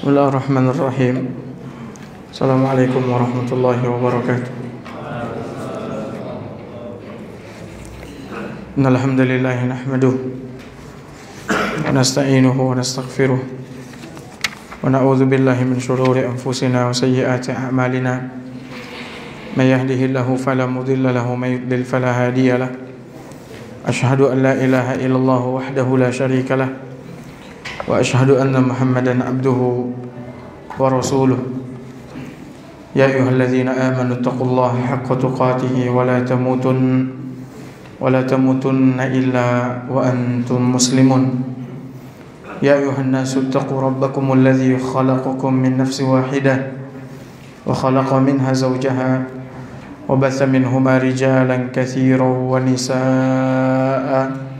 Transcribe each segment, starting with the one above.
Bismillahirrahmanirrahim. Assalamualaikum warahmatullahi wabarakatuh. Innal hamdalillah nahmaduhu wa nasta'inuhu wa nastaghfiruh wa na'udzu billahi min shururi anfusina wa sayyiati a'malina. May yahdihillahu fala mudilla lahu wa may yudlil fala hadiya lahu. Asyhadu an la ilaha illallah wahdahu la syarika lah. Wa asyhadu anna Muhammadan abduhu wa rasuluh. Ya ayyuhalladzina amanu taqullaha haqqa tuqatih wa la tamutunna illa wa antum muslimun. Ya ayyuhan nasu taqu rabbakumul ladzi khalaqakum min nafsin wahidah wa khalaqa minha zawjaha wa batha minhuma rijalan katsiran wa nisaa'a.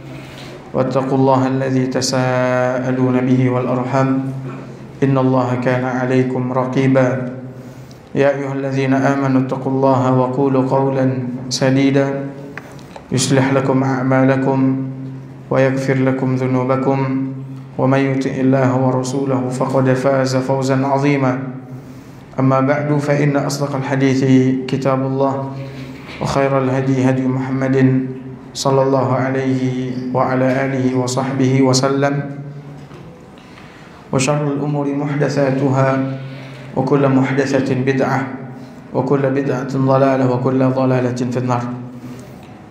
واتقوا الله الذي تساءلون به والأرحام إن الله كان عليكم رقيبا يا أيها الذين آمنوا اتقوا الله وقولوا قولا سديدا يصلح لكم أعمالكم ويغفر لكم ذنوبكم ومن يطع الله ورسوله فقد فاز فوزا عظيما أما بعد فإن أصدق الحديث كتاب الله وخير الهدي هدي محمد صلى الله عليه وعلى آله وصحبه وسلم وشر الأمور محدثاتها وكل محدثة بدعة وكل بدعة ضلالة وكل ضلالة في النار.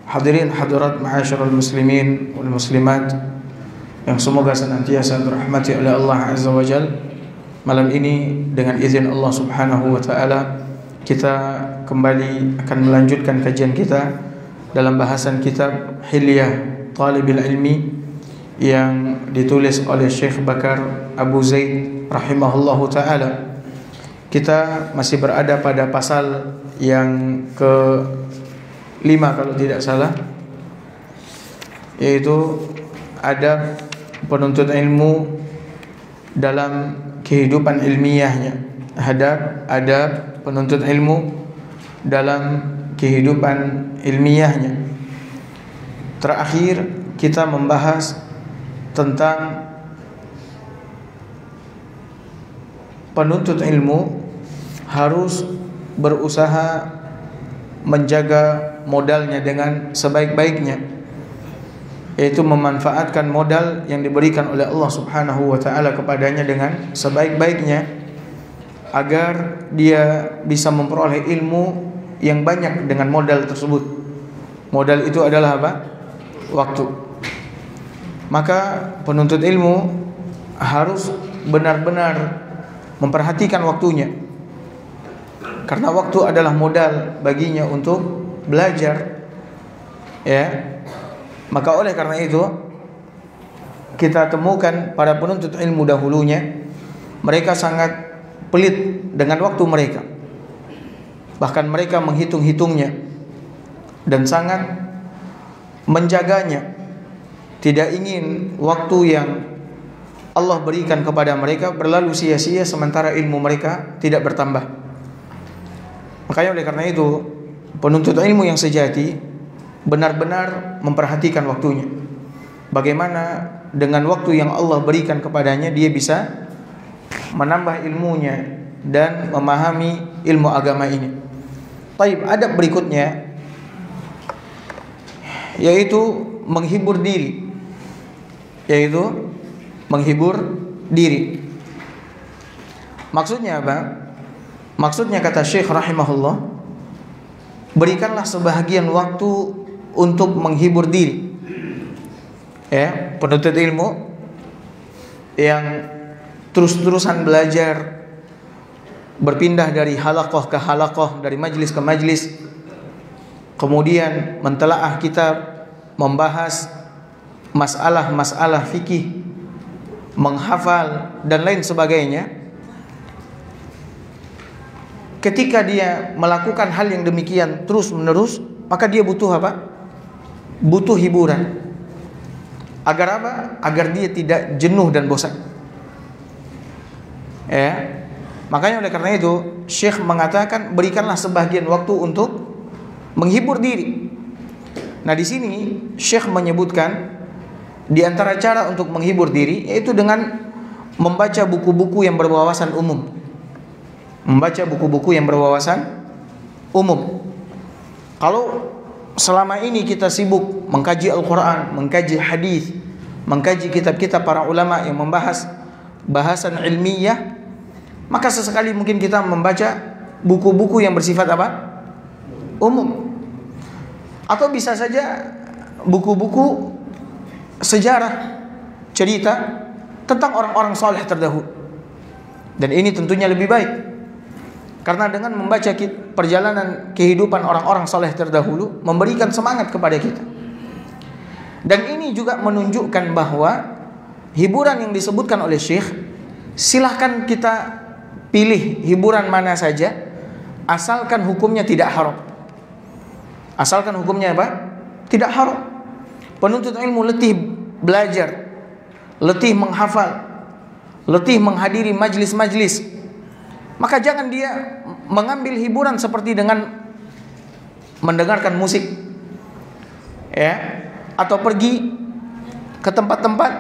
Hadirin hadirat ma'asyiral muslimin wal muslimat yang semoga senantiasa dirahmati oleh Allah Azza wa Jalla. Malam ini dengan izin Allah Subhanahu wa taala kita kembali akan melanjutkan kajian kita dalam bahasan kitab Hilyah Talibil Ilmi yang ditulis oleh Syekh Bakar Abu Zaid rahimahullahu taala. Kita masih berada pada pasal yang ke-5 kalau tidak salah, yaitu adab penuntut ilmu dalam kehidupan ilmiahnya. Adab penuntut ilmu dalam kehidupan ilmiahnya. Terakhir kita membahas tentang penuntut ilmu harus berusaha menjaga modalnya dengan sebaik-baiknya, yaitu memanfaatkan modal yang diberikan oleh Allah Subhanahu wa taala kepadanya dengan sebaik-baiknya agar dia bisa memperoleh ilmu yang banyak dengan modal tersebut. Modal itu adalah apa? Waktu. Maka penuntut ilmu harus benar-benar memperhatikan waktunya, karena waktu adalah modal baginya untuk belajar. Ya. Maka oleh karena itu kita temukan para penuntut ilmu dahulunya, mereka sangat pelit dengan waktu mereka. Bahkan mereka menghitung-hitungnya dan sangat menjaganya. Tidak ingin waktu yang Allah berikan kepada mereka berlalu sia-sia sementara ilmu mereka tidak bertambah. Makanya oleh karena itu penuntut ilmu yang sejati benar-benar memperhatikan waktunya. Bagaimana dengan waktu yang Allah berikan kepadanya dia bisa menambah ilmunya dan memahami ilmu agama ini. Baik, adab berikutnya yaitu menghibur diri. Maksudnya apa? Maksudnya kata Syekh rahimahullah, berikanlah sebahagian waktu untuk menghibur diri. Ya, penuntut ilmu yang terus-terusan belajar, berpindah dari halaqah ke halaqah, dari majlis ke majlis, kemudian mentelaah kitab, membahas masalah-masalah fikih, menghafal dan lain sebagainya. Ketika dia melakukan hal yang demikian terus-menerus, maka dia butuh apa? Butuh hiburan. Agar apa? Agar dia tidak jenuh dan bosan. Ya. Makanya oleh karena itu Syekh mengatakan berikanlah sebagian waktu untuk menghibur diri. Nah, di sini Syekh menyebutkan di antara cara untuk menghibur diri yaitu dengan membaca buku-buku yang berwawasan umum. Membaca buku-buku yang berwawasan umum. Kalau selama ini kita sibuk mengkaji Al-Quran, mengkaji hadis, mengkaji kitab-kitab para ulama yang membahas bahasan ilmiah, maka sesekali mungkin kita membaca buku-buku yang bersifat apa? Umum. Atau bisa saja buku-buku sejarah, cerita tentang orang-orang saleh terdahulu. Dan ini tentunya lebih baik, karena dengan membaca perjalanan kehidupan orang-orang saleh terdahulu memberikan semangat kepada kita. Dan ini juga menunjukkan bahwa hiburan yang disebutkan oleh Syekh, silahkan kita pilih hiburan mana saja, asalkan hukumnya tidak haram. Asalkan hukumnya apa? Tidak haram. Penuntut ilmu letih belajar, letih menghafal, letih menghadiri majlis-majlis, maka jangan dia mengambil hiburan seperti dengan mendengarkan musik, ya, atau pergi ke tempat-tempat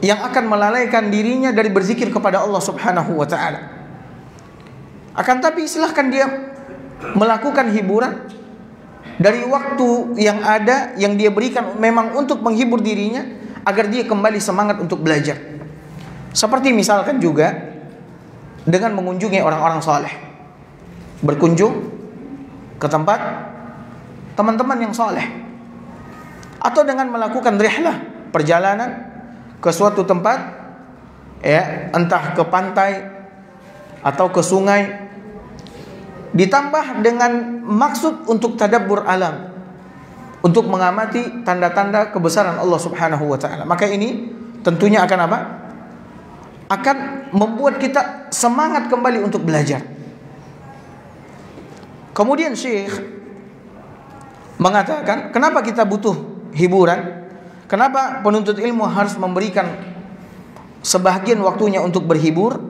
yang akan melalaikan dirinya dari berzikir kepada Allah Subhanahu wa taala. Akan tapi silahkan dia melakukan hiburan dari waktu yang ada, yang dia berikan memang untuk menghibur dirinya agar dia kembali semangat untuk belajar. Seperti misalkan juga dengan mengunjungi orang-orang saleh, berkunjung ke tempat teman-teman yang saleh, atau dengan melakukan rihlah, perjalanan ke suatu tempat, ya, entah ke pantai atau ke sungai, ditambah dengan maksud untuk tadabbur alam, untuk mengamati tanda-tanda kebesaran Allah Subhanahu wa taala. Maka ini tentunya akan apa? Akan membuat kita semangat kembali untuk belajar. Kemudian Syekh mengatakan, kenapa kita butuh hiburan? Kenapa penuntut ilmu harus memberikan sebahagian waktunya untuk berhibur?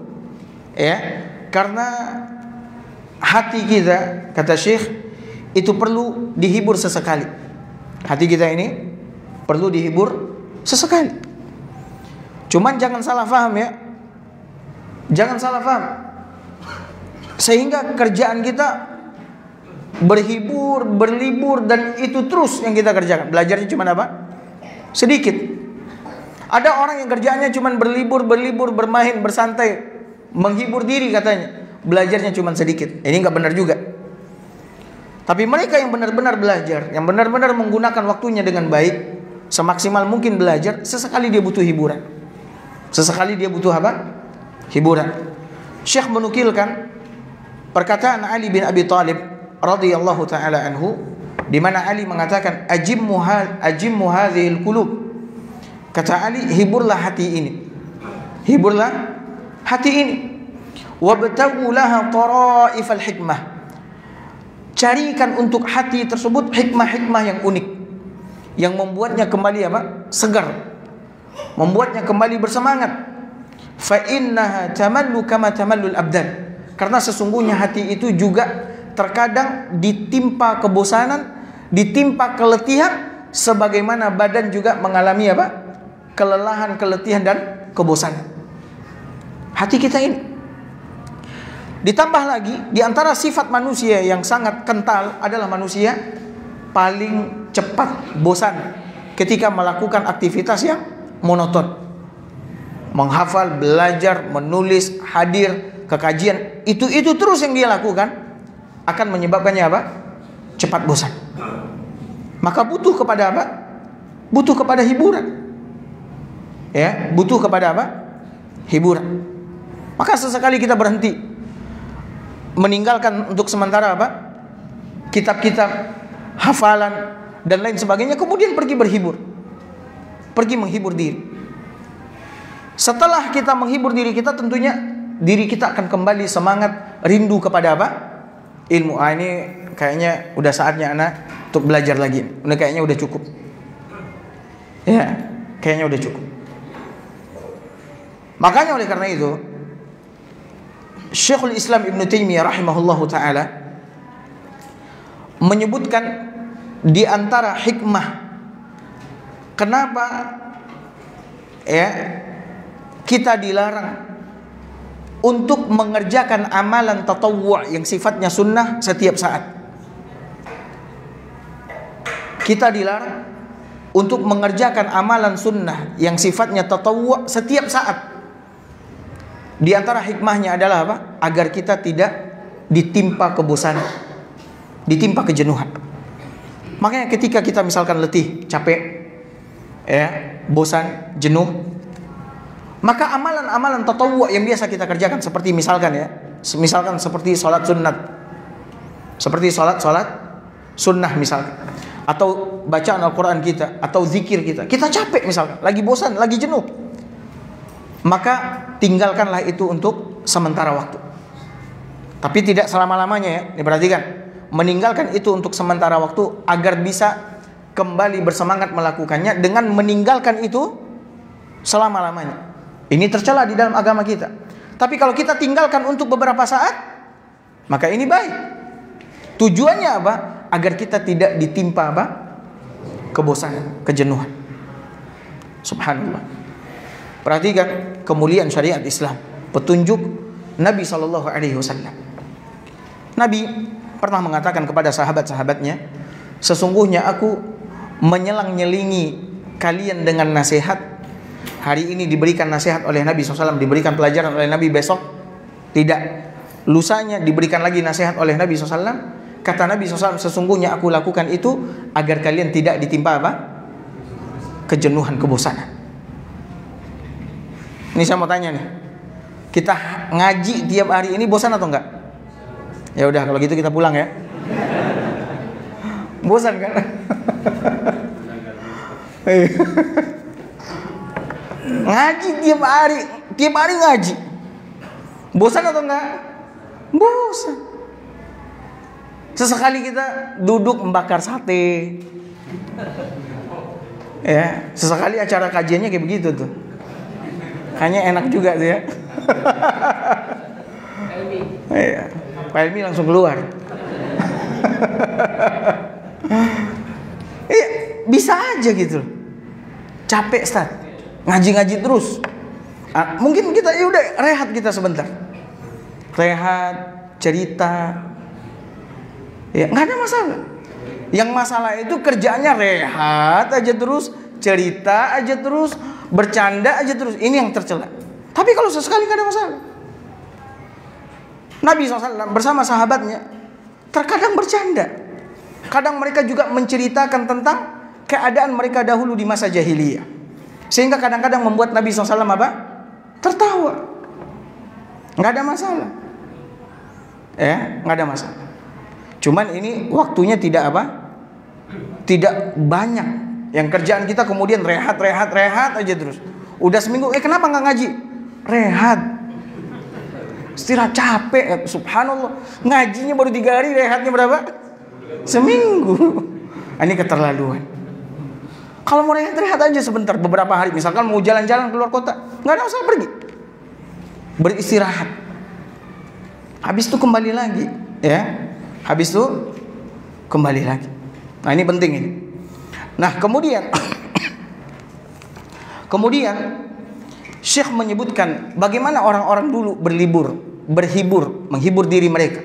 Ya, karena hati kita, kata Syekh, itu perlu dihibur sesekali. Hati kita ini perlu dihibur sesekali. Cuman jangan salah paham, ya. Jangan salah paham. Sehingga kerjaan kita berhibur, berlibur, dan itu terus yang kita kerjakan. Belajarnya cuma apa? Sedikit. Ada orang yang kerjaannya cuma berlibur, bermain, bersantai, menghibur diri katanya. Belajarnya cuma sedikit. Ini nggak benar juga. Tapi mereka yang benar-benar belajar, yang benar-benar menggunakan waktunya dengan baik, semaksimal mungkin belajar, sesekali dia butuh hiburan. Sesekali dia butuh apa? Hiburan. Syekh menukilkan perkataan Ali bin Abi Thalib radhiyallahu taala anhu, di mana Ali mengatakan, ajimmu hadhil qulub. Kata Ali, hiburlah hati ini. Hiburlah hati ini. Wabtaghu laha taraifal hikmah. Carikan untuk hati tersebut hikmah-hikmah yang unik, yang membuatnya kembali apa? Segar, membuatnya kembali bersemangat. Fa innaha tamallu kama tamallul abdan. Karena sesungguhnya hati itu juga terkadang ditimpa kebosanan, ditimpa keletihan, sebagaimana badan juga mengalami apa? Kelelahan, keletihan, dan kebosanan. Hati kita ini. Ditambah lagi, di antara sifat manusia yang sangat kental adalah manusia paling cepat bosan ketika melakukan aktivitas yang monoton. Menghafal, belajar, menulis, hadir ke kajian, itu terus yang dia lakukan, akan menyebabkannya apa? Cepat bosan. Maka butuh kepada apa? Butuh kepada hiburan. Ya, butuh kepada apa? Hiburan. Maka sesekali kita berhenti, meninggalkan untuk sementara apa? Kitab-kitab, hafalan, dan lain sebagainya, kemudian pergi berhibur. Pergi menghibur diri. Setelah kita menghibur diri kita, tentunya diri kita akan kembali semangat, rindu kepada apa? Ilmu. Ini kayaknya udah saatnya anak untuk belajar lagi. Kayaknya udah cukup. Ya, kayaknya udah cukup. Makanya oleh karena itu, Syekhul Islam Ibn Taimiyah rahimahullahu ta'ala menyebutkan di antara hikmah kenapa, ya, kita dilarang untuk mengerjakan amalan tatawwu' yang sifatnya sunnah setiap saat. Kita dilarang untuk mengerjakan amalan sunnah yang sifatnya tatawwu' setiap saat. Di antara hikmahnya adalah apa? Agar kita tidak ditimpa kebosanan, ditimpa kejenuhan. Makanya ketika kita misalkan letih, capek, ya, bosan, jenuh, maka amalan-amalan tatawwu' yang biasa kita kerjakan seperti misalkan seperti sholat sunat, seperti sholat sunnah misalkan, atau bacaan Al-Quran kita, atau zikir kita capek misalkan, lagi bosan, lagi jenuh, maka tinggalkanlah itu untuk sementara waktu. Tapi tidak selama-lamanya ya, diperhatikan. Meninggalkan itu untuk sementara waktu agar bisa kembali bersemangat melakukannya dengan meninggalkan itu selama-lamanya. Ini tercela di dalam agama kita. Tapi kalau kita tinggalkan untuk beberapa saat, maka ini baik. Tujuannya apa? Agar kita tidak ditimpa apa? Kebosanan, kejenuhan. Subhanallah. Perhatikan kemuliaan syariat Islam, petunjuk Nabi SAW. Nabi pernah mengatakan kepada sahabat-sahabatnya, sesungguhnya aku menyelang-nyelingi kalian dengan nasihat. Hari ini diberikan nasihat oleh Nabi SAW, diberikan pelajaran oleh Nabi, besok tidak. Lusanya diberikan lagi nasihat oleh Nabi SAW. Kata Nabi SAW, sesungguhnya aku lakukan itu agar kalian tidak ditimpa apa? Kejenuhan, kebosanan. Ini saya mau tanya nih, kita ngaji tiap hari ini bosan atau enggak? Ya udah, kalau gitu kita pulang ya. Bosan kan? Ngaji tiap hari ngaji. Bosan atau enggak? Bosan. Sesekali kita duduk membakar sate. Ya, sesekali acara kajiannya kayak begitu tuh. Kayaknya enak juga tuh ya. Iya, Pak Helmi langsung keluar. Iya, bisa aja gitu. Capek Ustaz, ngaji-ngaji terus. Mungkin kita ya udah rehat kita sebentar. Rehat, cerita. Ya, nggak ada masalah. Yang masalah itu kerjaannya rehat aja terus, cerita aja terus, bercanda aja terus. Ini yang tercela. Tapi kalau sesekali nggak ada masalah. Nabi SAW bersama sahabatnya terkadang bercanda. Kadang mereka juga menceritakan tentang keadaan mereka dahulu di masa jahiliyah, sehingga kadang-kadang membuat Nabi SAW apa? Tertawa. Nggak ada masalah. Ya, nggak ada masalah. Cuman ini waktunya tidak apa? Tidak banyak. Yang kerjaan kita kemudian rehat aja terus. Udah seminggu, kenapa nggak ngaji? Rehat. Istirahat, capek. Subhanallah. Ngajinya baru 3 hari, rehatnya berapa? Seminggu. Ini keterlaluan. Kalau mau rehat aja sebentar, beberapa hari. Misalkan mau jalan-jalan keluar kota, nggak ada masalah, pergi. Beristirahat. Habis itu kembali lagi, ya. Habis itu kembali lagi. Nah, ini penting ini. Nah, kemudian Syekh menyebutkan bagaimana orang-orang dulu menghibur diri mereka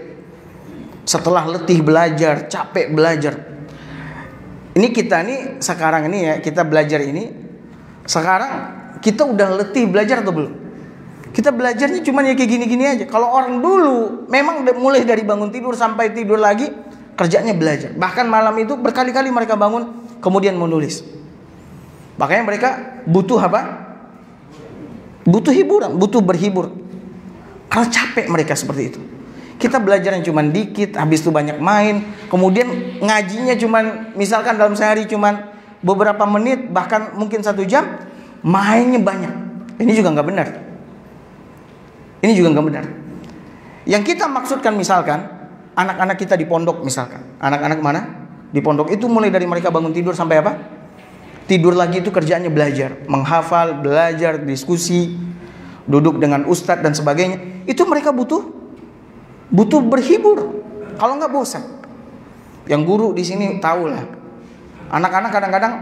setelah letih belajar, capek belajar. Ini kita nih sekarang ini ya, kita belajar ini sekarang kita udah letih belajar atau belum? Kita belajarnya cuma ya kayak gini-gini aja. Kalau orang dulu memang mulai dari bangun tidur sampai tidur lagi kerjanya belajar. Bahkan malam itu berkali-kali mereka bangun kemudian menulis. Makanya mereka butuh apa? Butuh hiburan, butuh berhibur. Kalau capek mereka seperti itu. Kita belajarnya cuma dikit, habis itu banyak main, kemudian ngajinya cuma misalkan dalam sehari cuma beberapa menit, bahkan mungkin 1 jam, mainnya banyak. Ini juga nggak benar. Ini juga nggak benar. Yang kita maksudkan misalkan anak-anak kita di pondok misalkan, anak-anak mana? Di pondok itu mulai dari mereka bangun tidur sampai apa? Tidur lagi itu kerjaannya belajar, menghafal, belajar, diskusi, duduk dengan ustadz dan sebagainya. Itu mereka butuh berhibur. Kalau nggak bosan. Yang guru di sini tahu lah. Anak-anak kadang-kadang,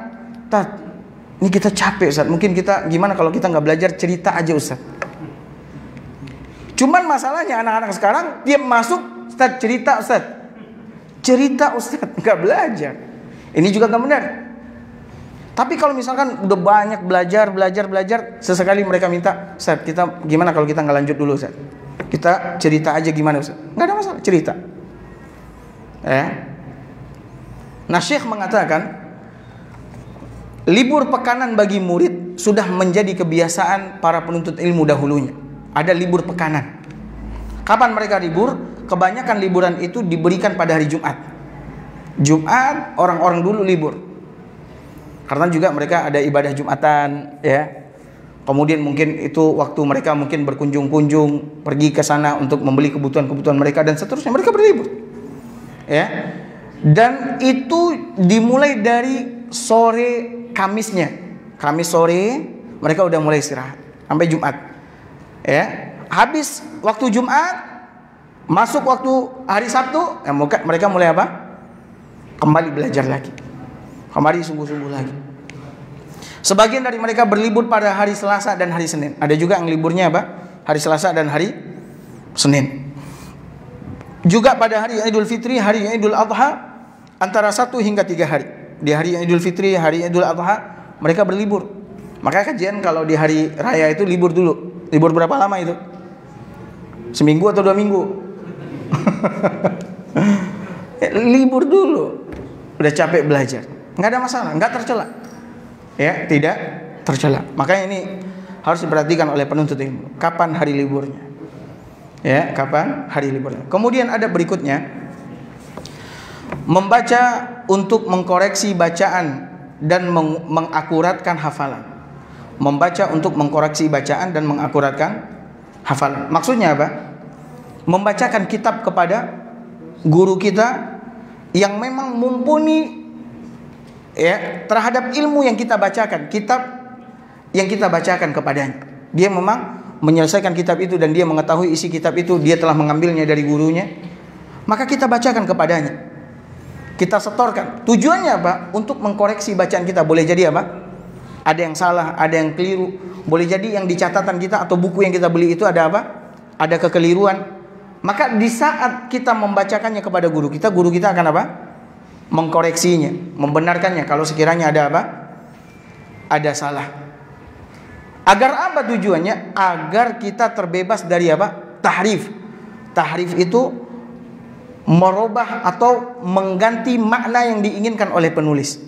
Ini kita capek Ustaz. Mungkin kita gimana kalau kita nggak belajar cerita aja Ustaz. Cuman masalahnya anak-anak sekarang tiap masuk Ustaz cerita Ustaz. Cerita Ustaz, nggak belajar. Ini juga nggak benar. Tapi kalau misalkan udah banyak belajar, sesekali mereka minta, Ustaz, kita gimana kalau kita nggak lanjut dulu Ustaz? Kita cerita aja gimana Ustaz? Nggak ada masalah, cerita. Nah, Syekh mengatakan libur pekanan bagi murid sudah menjadi kebiasaan para penuntut ilmu dahulunya. Ada libur pekanan. Kapan mereka libur? Kebanyakan liburan itu diberikan pada hari Jumat. Jumat orang-orang dulu libur. Karena juga mereka ada ibadah Jumatan, ya. Kemudian mungkin itu waktu mereka mungkin berkunjung-kunjung, pergi ke sana untuk membeli kebutuhan-kebutuhan mereka dan seterusnya. Mereka berlibur. Ya. Dan itu dimulai dari sore Kamisnya. Kamis sore mereka udah mulai istirahat sampai Jumat. Ya. Habis waktu Jumat, masuk waktu hari Sabtu, mereka mulai apa? Kembali belajar lagi. Kembali sungguh-sungguh lagi. Sebagian dari mereka berlibur pada hari Selasa dan hari Senin. Ada juga yang liburnya apa? Hari Selasa dan hari Senin. Juga pada hari Idul Fitri, hari Idul Adha, antara 1 hingga 3 hari. Di hari Idul Fitri, hari Idul Adha, mereka berlibur. Makanya kajian kalau di hari raya itu libur dulu. Libur berapa lama itu? Seminggu atau 2 minggu? Libur dulu. Udah capek belajar. Nggak ada masalah, nggak tercela. Ya, tidak tercela. Makanya ini harus diperhatikan oleh penuntut ilmu. Kapan hari liburnya? Ya, kapan hari liburnya? Kemudian ada berikutnya, membaca untuk mengkoreksi bacaan dan mengakuratkan hafalan. Membaca untuk mengkoreksi bacaan dan mengakuratkan hafalan. Maksudnya apa? Membacakan kitab kepada guru kita yang memang mumpuni ya terhadap ilmu yang kita bacakan, kitab yang kita bacakan kepadanya. Dia memang menyelesaikan kitab itu dan dia mengetahui isi kitab itu, dia telah mengambilnya dari gurunya. Maka kita bacakan kepadanya. Kita setorkan. Tujuannya apa? Untuk mengkoreksi bacaan kita. Boleh jadi apa? Ada yang salah, ada yang keliru. Boleh jadi yang di catatan kita atau buku yang kita beli itu ada apa? Ada kekeliruan. Maka di saat kita membacakannya kepada guru kita akan apa? Mengkoreksinya, membenarkannya kalau sekiranya ada apa? Ada salah. Agar apa tujuannya? Agar kita terbebas dari apa? Tahrif. Tahrif itu merubah atau mengganti makna yang diinginkan oleh penulis.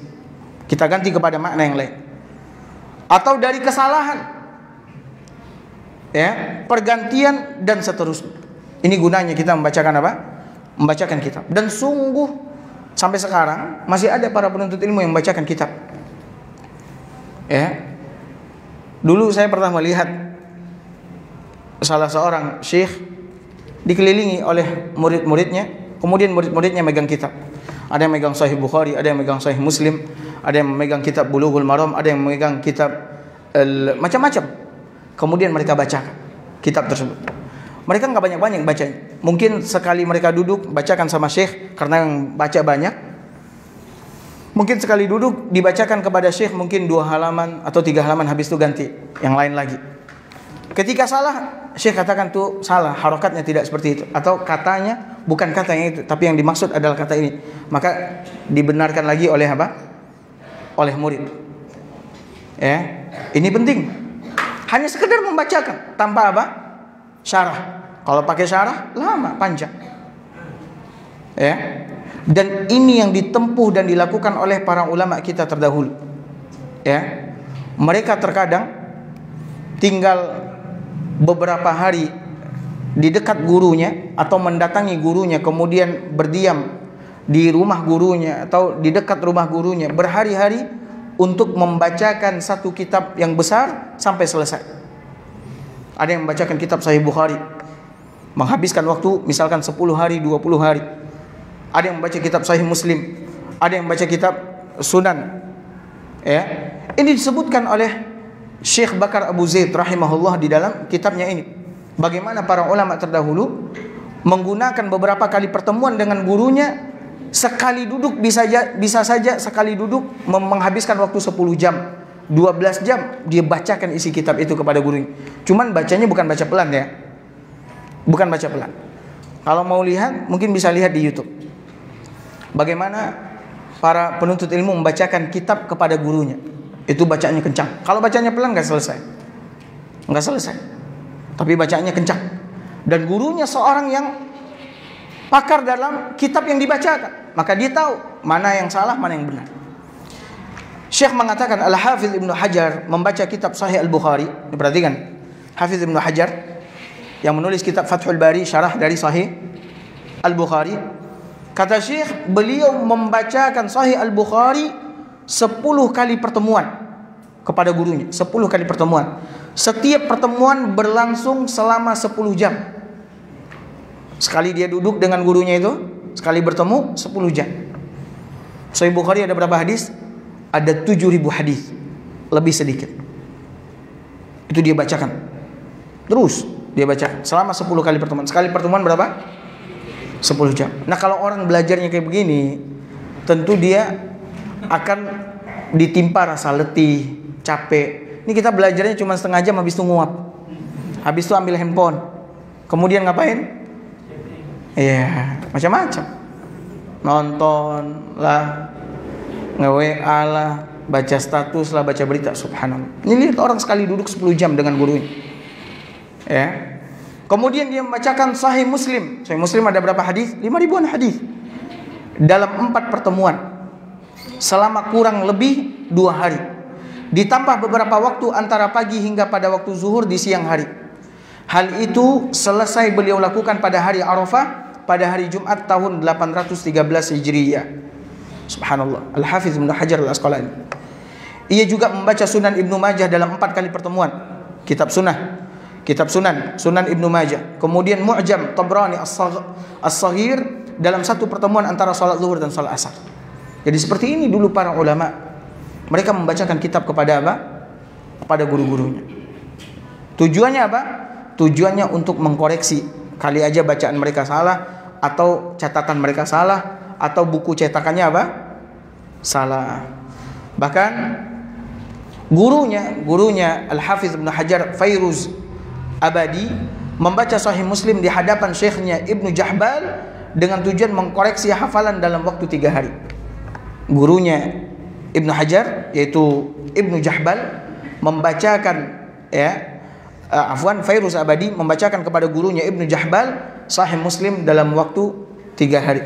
Kita ganti kepada makna yang lain. Atau dari kesalahan. Ya, pergantian dan seterusnya. Ini gunanya kita membacakan apa? Membacakan kitab. Dan sungguh sampai sekarang masih ada para penuntut ilmu yang membacakan kitab. Ya. Dulu saya pernah melihat salah seorang syekh dikelilingi oleh murid-muridnya, kemudian murid-muridnya megang kitab. Ada yang megang Sahih Bukhari, ada yang megang Sahih Muslim, ada yang memegang kitab Bulughul Maram, ada yang memegang kitab macam-macam. Kemudian mereka bacakan kitab tersebut. Mereka nggak banyak-banyak bacanya. Mungkin sekali mereka duduk bacakan sama syekh karena yang baca banyak. Mungkin sekali duduk dibacakan kepada syekh mungkin 2 halaman atau 3 halaman, habis itu ganti yang lain lagi. Ketika salah, syekh katakan tuh salah, harokatnya tidak seperti itu, atau katanya bukan katanya itu, tapi yang dimaksud adalah kata ini. Maka dibenarkan lagi oleh apa? Oleh murid. Ya, ini penting. Hanya sekedar membacakan tanpa apa? Syarah. Kalau pakai syarah lama, panjang. Ya. Dan ini yang ditempuh dan dilakukan oleh para ulama kita terdahulu. Ya. Mereka terkadang tinggal beberapa hari di dekat gurunya atau mendatangi gurunya, kemudian berdiam di rumah gurunya atau di dekat rumah gurunya berhari-hari untuk membacakan satu kitab yang besar sampai selesai. Ada yang membacakan kitab Sahih Bukhari, menghabiskan waktu misalkan 10 hari, 20 hari. Ada yang membaca kitab Sahih Muslim, ada yang membaca kitab Sunan. Ya. Ini disebutkan oleh Syekh Bakar Abu Zaid rahimahullah di dalam kitabnya ini. Bagaimana para ulama terdahulu menggunakan beberapa kali pertemuan dengan gurunya, sekali duduk bisa saja sekali duduk menghabiskan waktu 10 jam 12 jam dia bacakan isi kitab itu kepada gurunya. Cuman bacanya bukan baca pelan ya. Bukan baca pelan. Kalau mau lihat, mungkin bisa lihat di YouTube. Bagaimana para penuntut ilmu membacakan kitab kepada gurunya. Itu bacaannya kencang. Kalau bacanya pelan nggak selesai. Nggak selesai. Tapi bacaannya kencang. Dan gurunya seorang yang pakar dalam kitab yang dibacakan. Maka dia tahu mana yang salah, mana yang benar. Syekh mengatakan Al-Hafidh Ibnu Hajar membaca kitab Sahih Al-Bukhari. Perhatikan, Hafidh Ibnu Hajar yang menulis kitab Fathul Bari, syarah dari Sahih Al-Bukhari. Kata Syekh, beliau membacakan Sahih Al-Bukhari 10 kali pertemuan kepada gurunya. 10 kali pertemuan. Setiap pertemuan berlangsung selama 10 jam. Sekali dia duduk dengan gurunya itu, sekali bertemu 10 jam. Sahih Bukhari ada berapa hadis? Ada 7.000 hadis, lebih sedikit. Itu dia bacakan. Terus dia baca selama 10 kali pertemuan. Sekali pertemuan berapa? 10 jam. Nah, kalau orang belajarnya kayak begini, tentu dia akan ditimpa rasa letih, capek. Ini kita belajarnya cuma setengah jam, habis itu nguap. Habis itu ambil handphone. Kemudian ngapain? Iya, macam-macam. Nonton lah, nge-WA lah, baca status lah, baca berita. Subhanallah. Ini lihat orang sekali duduk 10 jam dengan gurunya. Ya. Kemudian dia membacakan Sahih Muslim. Sahih Muslim ada berapa hadis? 5.000-an hadis. Dalam 4 pertemuan. Selama kurang lebih 2 hari. Ditambah beberapa waktu antara pagi hingga pada waktu zuhur di siang hari. Hal itu selesai beliau lakukan pada hari Arafah pada hari Jumat tahun 813 Hijriyah. Subhanallah. Al-Hafidh Ibnu Hajar Al-Asqalani. Ia juga membaca Sunan Ibnu Majah dalam 4 kali pertemuan. Kitab Sunnah, Kitab Sunan, Sunan Ibnu Majah. Kemudian Mu'jam Tabrani As-Saghir dalam 1 pertemuan antara salat zuhur dan salat asar. Jadi seperti ini dulu para ulama. Mereka membacakan kitab kepada apa? Kepada guru-gurunya. Tujuannya apa? Tujuannya untuk mengkoreksi. Kali aja bacaan mereka salah, atau catatan mereka salah, atau buku cetakannya apa? Salah. Bahkan gurunya Al-Hafidh Ibnu Hajar Fairuz Abadi membaca Sahih Muslim di hadapan syekhnya Ibnu Jahbal dengan tujuan mengkoreksi hafalan dalam waktu 3 hari. Gurunya Ibnu Hajar yaitu Ibnu Jahbal membacakan Fairuz Abadi membacakan kepada gurunya Ibnu Jahbal Sahih Muslim dalam waktu 3 hari.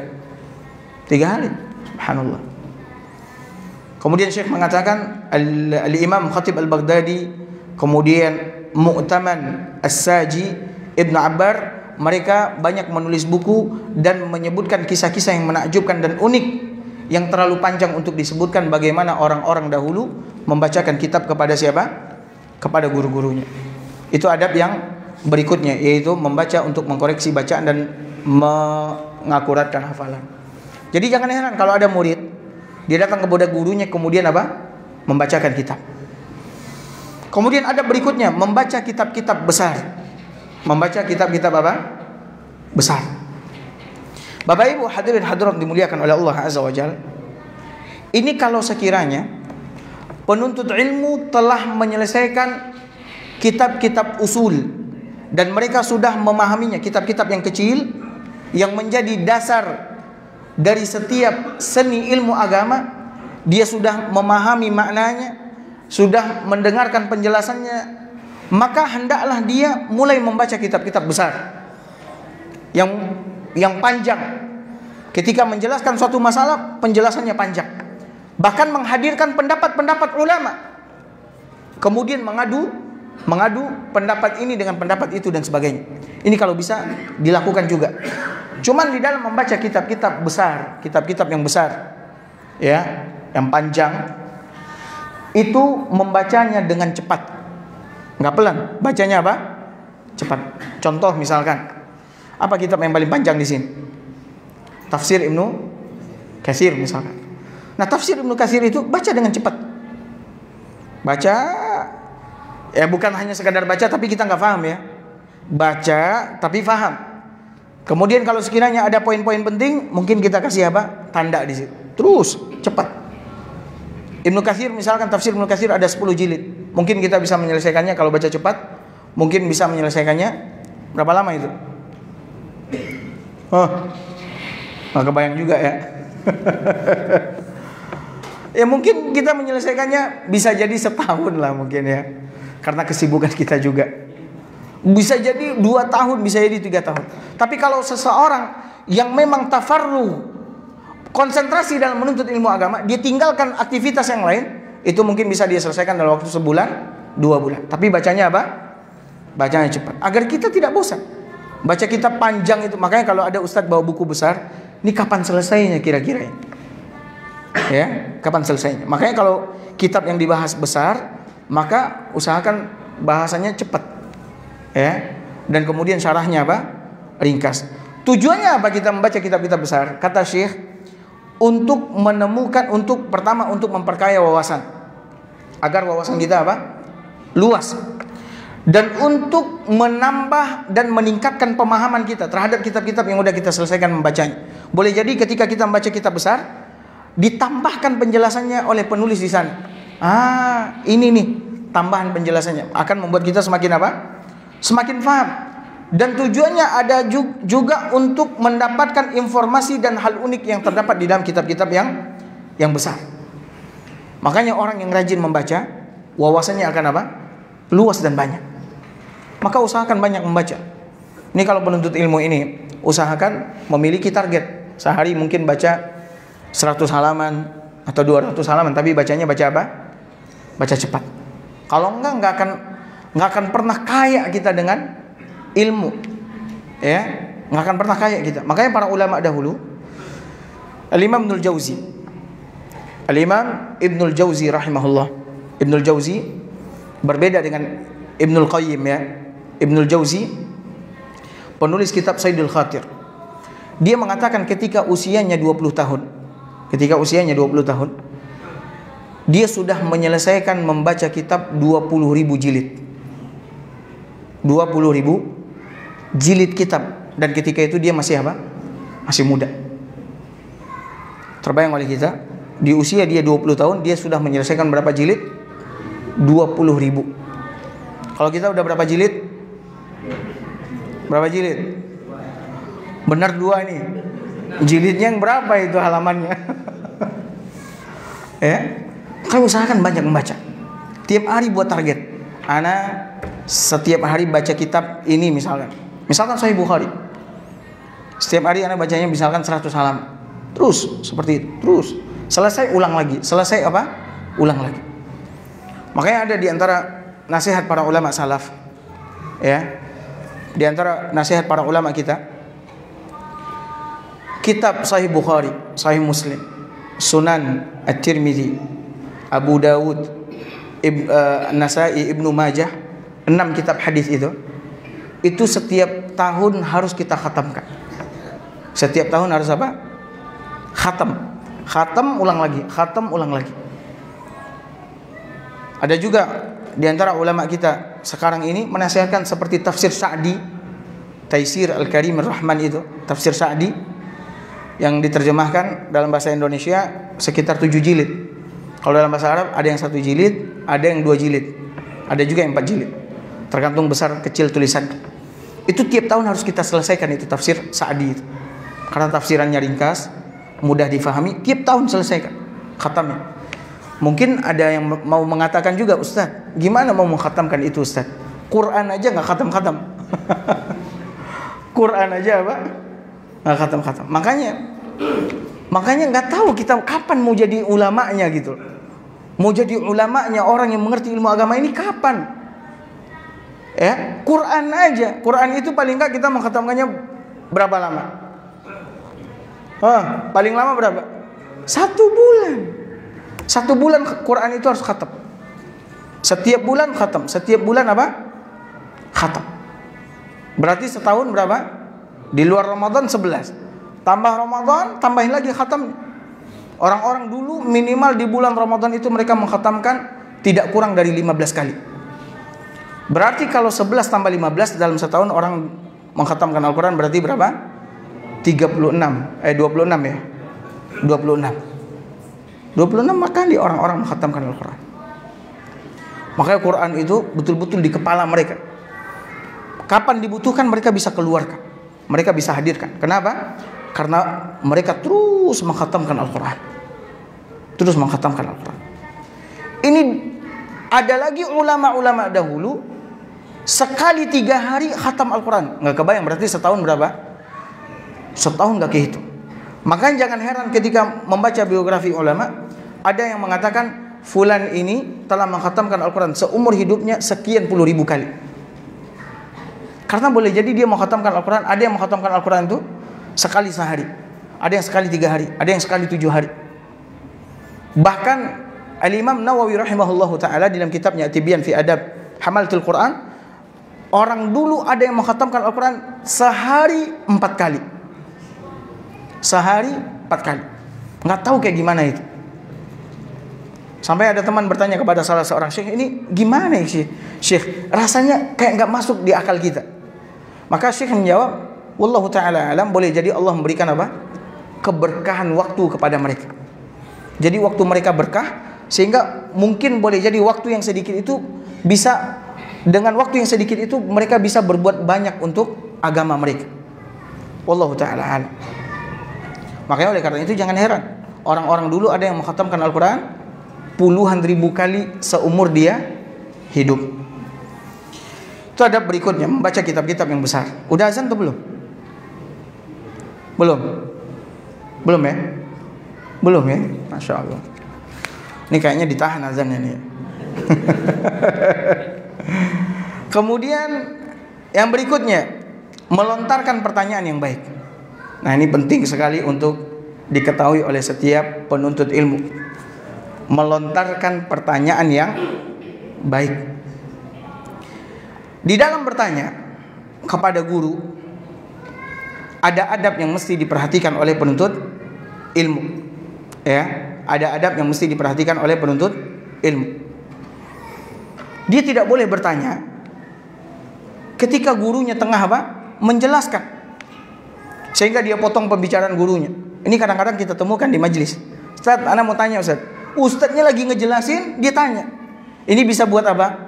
3 hari. Subhanallah. Kemudian Syekh mengatakan Al-Imam Khatib Al-Baghdadi, kemudian Mu'taman As-Saji, Ibnu Abbar, mereka banyak menulis buku dan menyebutkan kisah-kisah yang menakjubkan dan unik yang terlalu panjang untuk disebutkan bagaimana orang-orang dahulu membacakan kitab kepada siapa? Kepada guru-gurunya. Itu adab yang berikutnya, yaitu membaca untuk mengkoreksi bacaan dan mengakuratkan hafalan. Jadi jangan heran kalau ada murid dia datang kepada gurunya kemudian apa? Membacakan kitab. Kemudian adab berikutnya membaca kitab-kitab besar. Membaca kitab-kitab apa? Besar. Bapak Ibu hadirin hadirat dimuliakan oleh Allah Azza wa Jalla. Ini kalau sekiranya penuntut ilmu telah menyelesaikan kitab-kitab usul dan mereka sudah memahaminya, kitab-kitab yang kecil yang menjadi dasar dari setiap seni ilmu agama, dia sudah memahami maknanya, sudah mendengarkan penjelasannya, maka hendaklah dia mulai membaca kitab-kitab besar yang panjang. Ketika menjelaskan suatu masalah, penjelasannya panjang. Bahkan menghadirkan pendapat-pendapat ulama. Kemudian mengadu pendapat ini dengan pendapat itu dan sebagainya. Ini kalau bisa dilakukan juga. Cuman di dalam membaca kitab-kitab besar, kitab-kitab yang besar, ya, yang panjang, itu membacanya dengan cepat. Enggak pelan, bacanya apa? Cepat. Contoh misalkan, apa kitab yang paling panjang di sini? Tafsir Ibnu Katsir misalkan. Nah, tafsir Ibnu Katsir itu baca dengan cepat. Baca, ya bukan hanya sekadar baca tapi kita nggak paham ya. Baca tapi paham. Kemudian kalau sekiranya ada poin-poin penting, mungkin kita kasih apa? Tanda di situ. Terus cepat. Ibnu Katsir misalkan, tafsir Ibnu Katsir ada 10 jilid. Mungkin kita bisa menyelesaikannya kalau baca cepat, mungkin bisa menyelesaikannya berapa lama itu? Nggak kebayang juga ya. Ya mungkin kita menyelesaikannya bisa jadi setahun lah mungkin ya, karena kesibukan kita juga. Bisa jadi 2 tahun, bisa jadi 3 tahun. Tapi kalau seseorang yang memang tafarruh, konsentrasi dalam menuntut ilmu agama, dia tinggalkan aktivitas yang lain, itu mungkin bisa dia selesaikan dalam waktu sebulan, 2 bulan. Tapi bacanya apa? Bacanya cepat, agar kita tidak bosan. Baca kitab panjang itu, makanya kalau ada ustadz bawa buku besar, ini kapan selesainya kira-kira ini? Ya, kapan selesainya? Makanya kalau kitab yang dibahas besar, maka usahakan bahasanya cepat, ya. Dan kemudian syarahnya apa? Ringkas. Tujuannya apa kita membaca kitab-kitab besar? Kata Syekh, untuk menemukan, untuk pertama untuk memperkaya wawasan, agar wawasan kita apa? Luas. Dan untuk menambah dan meningkatkan pemahaman kita terhadap kitab-kitab yang sudah kita selesaikan membacanya. Boleh jadi ketika kita membaca kitab besar, ditambahkan penjelasannya oleh penulis di sana. Ini nih tambahan penjelasannya akan membuat kita semakin apa? Semakin paham. Dan tujuannya ada juga untuk mendapatkan informasi dan hal unik yang terdapat di dalam kitab-kitab yang besar. Makanya orang yang rajin membaca, wawasannya akan apa? Luas dan banyak. Maka usahakan banyak membaca. Ini kalau penuntut ilmu ini, usahakan memiliki target. Sehari mungkin baca 100 halaman atau 200 halaman, tapi bacanya baca apa? Baca cepat. Kalau enggak akan pernah kaya kita dengan ilmu. Ya, enggak akan pernah kaya kita. Makanya para ulama dahulu, Al-Imam Ibnul Jauzi. Al-Imam Ibnul Jauzi rahimahullah. Ibnul Jauzi berbeda dengan Ibnul Qayyim ya. Ibnul Jauzi penulis kitab Saidul Khatir. Dia mengatakan ketika usianya 20 tahun, dia sudah menyelesaikan membaca kitab 20.000 jilid. 20.000 jilid kitab, dan ketika itu dia masih apa? Masih muda. Terbayang oleh kita, di usia dia 20 tahun dia sudah menyelesaikan berapa jilid? 20.000. Kalau kita udah berapa jilid? Berapa jilid? Benar 2 nih. Jilidnya yang berapa itu halamannya? Ya. Kalau usahakan banyak membaca. Tiap hari buat target. Ana setiap hari baca kitab ini misalkan Sahih Bukhari. Setiap hari ana bacanya misalkan 100 halaman. Terus seperti itu. Terus selesai ulang lagi. Selesai apa? Ulang lagi. Makanya ada di antara nasihat para ulama salaf, ya, di antara nasihat para ulama kita, kitab Sahih Bukhari, Sahih Muslim, Sunan At-Tirmidzi, Abu Dawud, Nasai, Ibnu Majah, 6 kitab hadis itu setiap tahun harus kita khatamkan. Setiap tahun harus apa? Khatam ulang lagi, khatam ulang lagi. Ada juga di antara ulama kita sekarang ini menasihatkan seperti tafsir Sa'di, Taisir Al-Karim Ar-Rahman itu, tafsir Sa'di yang diterjemahkan dalam bahasa Indonesia sekitar 7 jilid. Kalau dalam bahasa Arab ada yang 1 jilid, ada yang 2 jilid, ada juga yang 4 jilid. Tergantung besar kecil tulisan. Itu tiap tahun harus kita selesaikan itu tafsir Sa'di itu. Karena tafsirannya ringkas, mudah difahami, tiap tahun selesaikan khatamnya. Mungkin ada yang mau mengatakan juga, Ustaz, gimana mau mengkhatamkan itu Ustaz? Quran aja nggak khatam-khatam. Quran aja apa? Nggak khatam-khatam. Makanya nggak tahu kita kapan mau jadi ulamanya gitu. Mau jadi ulamanya orang yang mengerti ilmu agama ini kapan? Ya, Quran aja. Quran itu paling nggak kita mengkhatamkannya berapa lama? Paling lama berapa? 1 bulan. 1 bulan Quran itu harus khatam. Setiap bulan khatam. Setiap bulan apa? Khatam. Berarti setahun berapa? Di luar Ramadan 11. Tambah Ramadan, tambahin lagi khatam. Orang-orang dulu minimal di bulan Ramadan itu mereka mengkhatamkan tidak kurang dari 15 kali. Berarti kalau 11 tambah 15 dalam setahun orang mengkhatamkan Al-Quran berarti berapa? 26 ya. 26. 26 kali orang-orang mengkhatamkan Al-Quran. Makanya Quran itu betul-betul di kepala mereka. Kapan dibutuhkan mereka bisa keluarkan, mereka bisa hadirkan. Kenapa? Karena mereka terus mengkhatamkan Al-Quran. Terus mengkhatamkan Al-Quran. Ini ada lagi ulama-ulama dahulu, sekali 3 hari khatam Al-Quran. Nggak kebayang, berarti setahun berapa? Setahun nggak kehitung. Makanya jangan heran ketika membaca biografi ulama, ada yang mengatakan fulan ini telah mengkhatamkan Al-Quran seumur hidupnya sekian puluh ribu kali. Karena boleh jadi dia mengkhatamkan Al-Quran, ada yang mengkhatamkan Al-Quran itu sekali sehari, ada yang sekali 3 hari, ada yang sekali 7 hari. Bahkan Al-Imam Nawawi rahimahullahu ta'ala dalam kitabnya At-Tibyan fi Adab Hamalatul Quran, orang dulu ada yang mengkhatamkan Al-Quran sehari 4 kali. Sehari 4 kali. Nggak tahu kayak gimana itu. Sampai ada teman bertanya kepada salah seorang syekh, ini gimana sih syekh? Rasanya kayak nggak masuk di akal kita. Maka syekh menjawab, wallahu ta'ala alam, boleh jadi Allah memberikan apa? Keberkahan waktu kepada mereka. Jadi waktu mereka berkah, sehingga mungkin boleh jadi waktu yang sedikit itu bisa, dengan waktu yang sedikit itu mereka bisa berbuat banyak untuk agama mereka. Wallahu ta'ala alam. Makanya oleh karena itu jangan heran, orang-orang dulu ada yang mengkhatamkan Al-Quran puluhan ribu kali seumur dia hidup. Itu adab berikutnya, membaca kitab-kitab yang besar. Udah azan atau belum? Belum? Belum ya? Belum ya? Masya Allah. Ini kayaknya ditahan azannya nih. Kemudian yang berikutnya, melontarkan pertanyaan yang baik. Nah, ini penting sekali untuk diketahui oleh setiap penuntut ilmu. Melontarkan pertanyaan yang baik. Di dalam bertanya kepada guru, ada adab yang mesti diperhatikan oleh penuntut ilmu. Ya, ada adab yang mesti diperhatikan oleh penuntut ilmu. Dia tidak boleh bertanya ketika gurunya tengah apa? Menjelaskan, sehingga dia potong pembicaraan gurunya. Ini kadang-kadang kita temukan di majelis. Ustaz, ana mau tanya Ustaz. Ustaznya lagi ngejelasin, dia tanya. Ini bisa buat apa?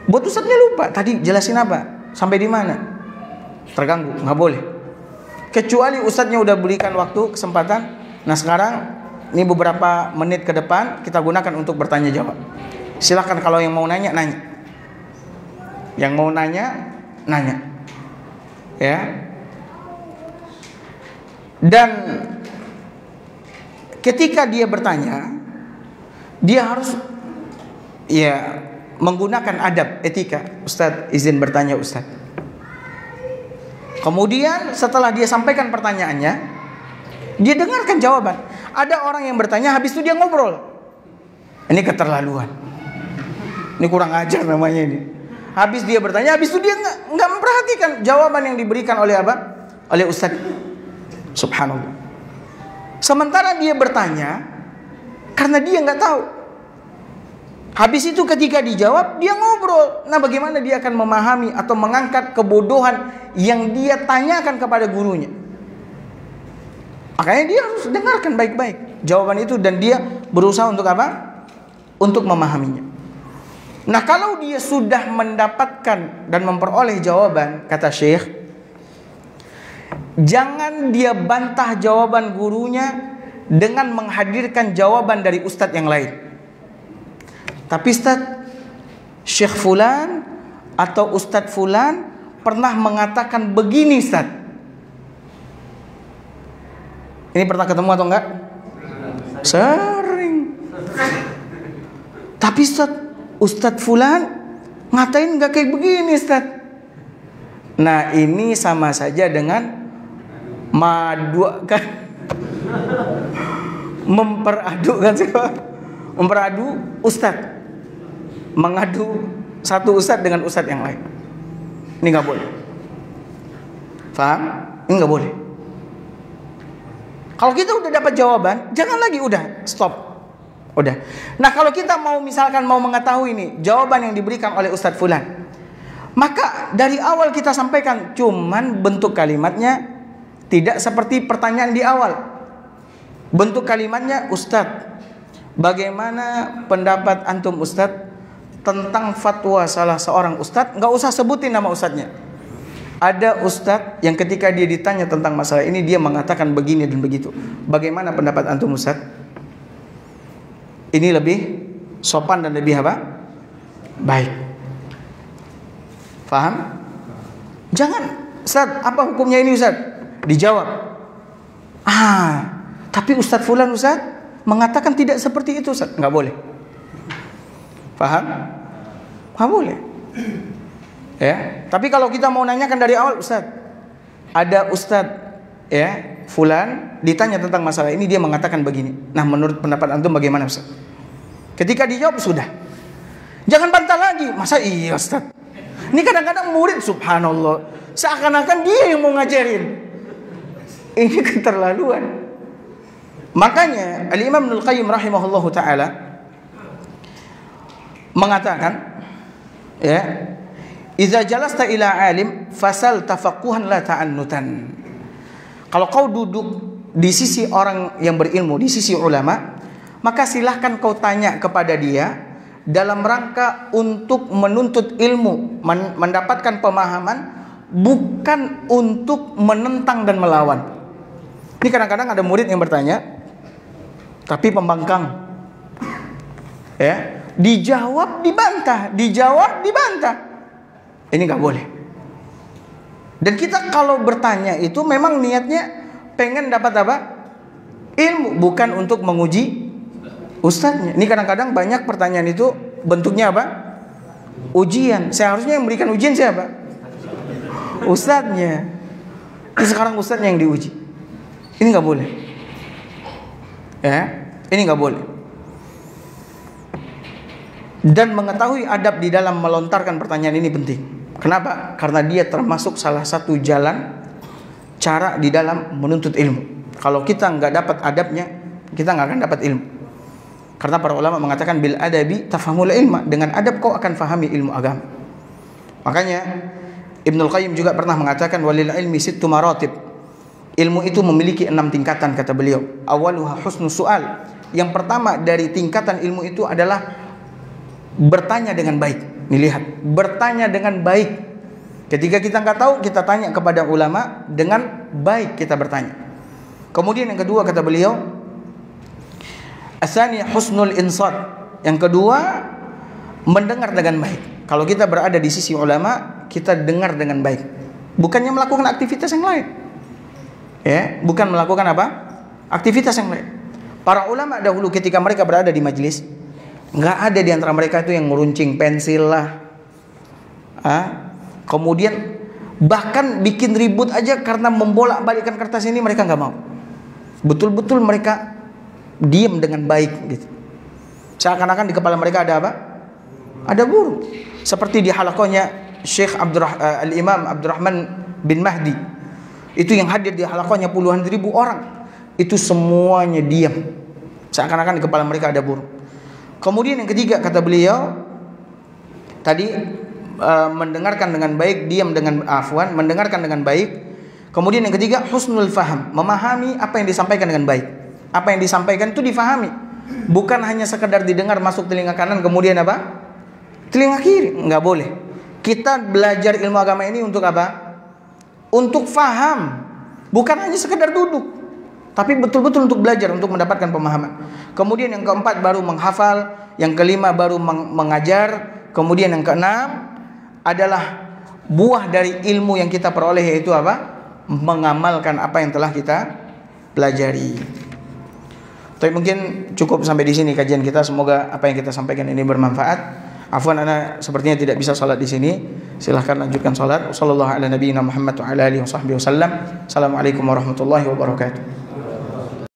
Buat ustaznya lupa. Tadi jelasin apa? Sampai di mana? Terganggu, nggak boleh. Kecuali ustaznya udah berikan waktu, kesempatan. Nah sekarang, ini beberapa menit ke depan kita gunakan untuk bertanya jawab. Silakan kalau yang mau nanya, nanya. Yang mau nanya, nanya. Ya. Dan ketika dia bertanya, dia harus ya menggunakan adab etika. Ustaz, izin bertanya Ustaz. Kemudian setelah dia sampaikan pertanyaannya, dia dengarkan jawaban. Ada orang yang bertanya, habis itu dia ngobrol. Ini keterlaluan. Ini kurang ajar namanya ini. Habis dia bertanya, habis itu dia nggak memperhatikan jawaban yang diberikan oleh apa? Oleh Ustaz. Subhanallah. Sementara dia bertanya karena dia nggak tahu. Habis itu ketika dijawab dia ngobrol. Nah bagaimana dia akan memahami atau mengangkat kebodohan yang dia tanyakan kepada gurunya? Makanya dia harus dengarkan baik-baik jawaban itu dan dia berusaha untuk apa? Untuk memahaminya. Nah kalau dia sudah mendapatkan dan memperoleh jawaban, kata Syekh, jangan dia bantah jawaban gurunya dengan menghadirkan jawaban dari ustadz yang lain. Tapi Ustadz, Syekh Fulan atau Ustadz Fulan pernah mengatakan begini Ustadz. Ini pernah ketemu atau enggak? Sering. Tapi Ustadz Fulan ngatain enggak kayak begini Ustadz. Nah ini sama saja dengan kan? Memperadukan siapa? Memperadu ustadz, mengadu satu ustadz dengan ustadz yang lain. Ini nggak boleh. Faham? Ini nggak boleh. Kalau kita udah dapat jawaban, jangan lagi udah stop. Udah. Nah kalau kita mau misalkan mau mengetahui ini jawaban yang diberikan oleh ustadz fulan, maka dari awal kita sampaikan, cuman bentuk kalimatnya tidak seperti pertanyaan di awal. Bentuk kalimatnya, Ustadz, bagaimana pendapat antum Ustadz tentang fatwa salah seorang Ustadz? Nggak usah sebutin nama Ustadznya. Ada Ustadz yang ketika dia ditanya tentang masalah ini, dia mengatakan begini dan begitu. Bagaimana pendapat antum Ustadz? Ini lebih sopan dan lebih apa? Baik. Faham? Jangan, Ustadz, apa hukumnya ini Ustadz? Dijawab, tapi Ustadz Fulan Ustadz mengatakan tidak seperti itu Ustadz. Nggak boleh. Paham? Nggak boleh. Ya. Tapi kalau kita mau nanyakan dari awal, Ustadz, ada Ustadz ya Fulan ditanya tentang masalah ini, dia mengatakan begini. Nah, menurut pendapat antum bagaimana Ustadz? Ketika dijawab sudah. Jangan bantah lagi. Masa iya Ustadz? Ini kadang-kadang murid subhanallah seakan-akan dia yang mau ngajarin. Ini keterlaluan. Makanya Al-Imam Ibnul Qayyim rahimahullahu taala mengatakan, ya, idza jalasta ila alim fasal tafaqquhan la ta'annutan. Kalau kau duduk di sisi orang yang berilmu, di sisi ulama, maka silahkan kau tanya kepada dia dalam rangka untuk menuntut ilmu, mendapatkan pemahaman, bukan untuk menentang dan melawan. Ini kadang-kadang ada murid yang bertanya, tapi pembangkang, ya, dijawab dibantah, dijawab dibantah. Ini nggak boleh. Dan kita kalau bertanya itu memang niatnya pengen dapat apa? Ilmu, bukan untuk menguji ustadznya. Ini kadang-kadang banyak pertanyaan itu bentuknya apa? Ujian. Seharusnya yang memberikan ujian siapa? Ustadznya. Ini sekarang ustadznya yang diuji. Ini nggak boleh. Ya, ini nggak boleh. Dan mengetahui adab di dalam melontarkan pertanyaan ini penting. Kenapa? Karena dia termasuk salah satu jalan cara di dalam menuntut ilmu. Kalau kita nggak dapat adabnya, kita nggak akan dapat ilmu. Karena para ulama mengatakan bil adabi tafhamul ilma, dengan adab kau akan fahami ilmu agama. Makanya Ibnul Qayyim juga pernah mengatakan walil ilmi sittu maratib. Ilmu itu memiliki 6 tingkatan, kata beliau. Awaluha husnus su'al. Yang pertama dari tingkatan ilmu itu adalah bertanya dengan baik. Nih lihat, bertanya dengan baik. Ketika kita nggak tahu, kita tanya kepada ulama dengan baik, kita bertanya. Kemudian yang kedua kata beliau, asani husnul insat. Yang kedua, mendengar dengan baik. Kalau kita berada di sisi ulama, kita dengar dengan baik. Bukannya melakukan aktivitas yang lain. Ya, bukan melakukan apa? Aktivitas yang lain. Para ulama dahulu ketika mereka berada di majelis, nggak ada di antara mereka itu yang meruncing pensil lah. Kemudian bahkan bikin ribut aja karena membolak-balikkan kertas ini, mereka nggak mau. Betul-betul mereka diam dengan baik gitu. Seakan-akan di kepala mereka ada apa? Ada burung. Seperti di halakonya Syekh Al-Imam Abdurrahman bin Mahdi. Itu yang hadir di halakonya puluhan ribu orang. Itu semuanya diam. Seakan-akan di kepala mereka ada burung. Kemudian yang ketiga kata beliau tadi, mendengarkan dengan baik, diam dengan mendengarkan dengan baik. Kemudian yang ketiga husnul faham, memahami apa yang disampaikan dengan baik. Apa yang disampaikan itu difahami, bukan hanya sekedar didengar masuk telinga kanan kemudian apa? Telinga kiri. Nggak boleh. Kita belajar ilmu agama ini untuk apa? Untuk faham, bukan hanya sekedar duduk, tapi betul-betul untuk belajar, untuk mendapatkan pemahaman. Kemudian yang keempat baru menghafal, yang kelima baru mengajar, kemudian yang keenam adalah buah dari ilmu yang kita peroleh, yaitu apa? Mengamalkan apa yang telah kita pelajari. Tapi mungkin cukup sampai di sini kajian kita. Semoga apa yang kita sampaikan ini bermanfaat. Afwan, ana sepertinya tidak bisa salat di sini. Silahkan lanjutkan salat. Wassallallahu ala nabiyyina Muhammad wa ala alihi washabbihi wasallam. Assalamualaikum warahmatullahi wabarakatuh.